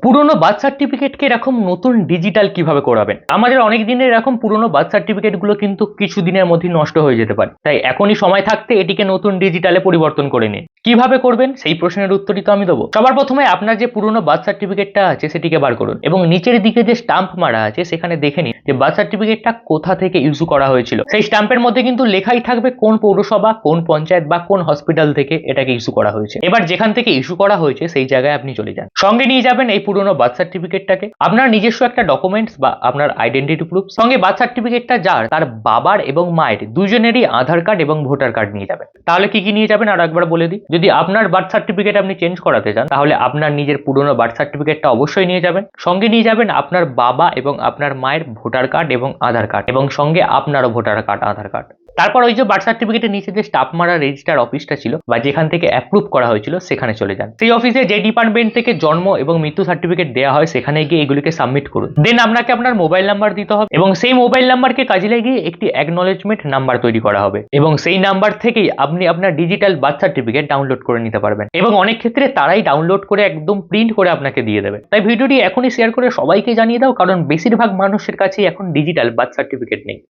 পুরনো বার্থ সার্টিফিকেটকে এরকম নতুন ডিজিটাল কিভাবে করাবেন? আমাদের অনেক দিনের এরকম পুরনো বার্থ সার্টিফিকেট গুলো কিন্তু কিছু দিনের মধ্যে নষ্ট হয়ে যেতে পারে, তাই এখনই সময় থাকতে এটিকে নতুন ডিজিটালে পরিবর্তন করে নিন। কিভাবে করবেন সেই প্রশ্নের উত্তরই তো আমি দেবো। সবার প্রথমে আপনার যে পুরনো বার্থ সার্টিফিকেটটা আছে সেটিকে বার করুন এবং নিচের দিকে যে স্টাম্প মারা আছে সেখানে দেখে নিন যে বার্থ সার্টিফিকেটটা কোথা থেকে ইস্যু করা হয়েছিল। সেই স্টাম্পের মধ্যে কিন্তু লেখাই থাকবে কোন পৌরসভা, কোন পঞ্চায়েত বা কোন হসপিটাল থেকে এটাকে ইস্যু করা হয়েছে। এবার যেখান থেকে ইস্যু করা হয়েছে সেই জায়গায় আপনি চলে যান, সঙ্গে নিয়ে যাবেন এই পুরনো বার্থ সার্টিফিকেটটাকে, আপনার নিজস্ব একটা ডকুমেন্টস বা আপনার আইডেন্টিটি প্রুফ, সঙ্গে বার্থ সার্টিফিকেটটা যার তার বাবার এবং মায়ের দুজনেরই আধার কার্ড এবং ভোটার কার্ড নিয়ে যাবেন। তাহলে কি কি নিয়ে যাবেন আর একবার বলে দিই। যদি আপনার বার্থ সার্টিফিকেট আপনি চেঞ্জ করাতে চান তাহলে আপনার নিজের পুরনো বার্থ সার্টিফিকেটটা অবশ্যই নিয়ে যাবেন, সঙ্গে নিয়ে যাবেন আপনার বাবা এবং আপনার মায়ের ভোটার কার্ড এবং আধার কার্ড, এবং সঙ্গে আপনারও ভোটার কার্ড আধার কার্ড। তারপর ওই যে বার্থ সার্টিফিকেটের নিচে যে স্টাফ মারা রেজিস্টার অফিসটা ছিল বা যেখান থেকে অ্যাপ্রুভ করা হয়েছিল সেখানে চলে যান। সেই অফিসে যে ডিপার্টমেন্ট থেকে জন্ম এবং মৃত্যু সার্টিফিকেট দেওয়া হয় সেখানে গিয়ে এগুলিকে সাবমিট করুন। দেন আপনাকে আপনার মোবাইল নাম্বার দিতে হবে এবং সেই মোবাইল নাম্বারকে কাজে লাগিয়ে একটি অ্যাকনলেজমেন্ট নাম্বার তৈরি করা হবে এবং সেই নাম্বার থেকেই আপনি আপনার ডিজিটাল বার্থ সার্টিফিকেট ডাউনলোড করে নিতে পারবেন এবং অনেক ক্ষেত্রে তারাই ডাউনলোড করে একদম প্রিন্ট করে আপনাকে দিয়ে দেবে। তাই ভিডিওটি এখনই শেয়ার করে সবাইকে জানিয়ে দাও, কারণ বেশিরভাগ মানুষের কাছেই এখন ডিজিটাল বার্থ সার্টিফিকেট নেই।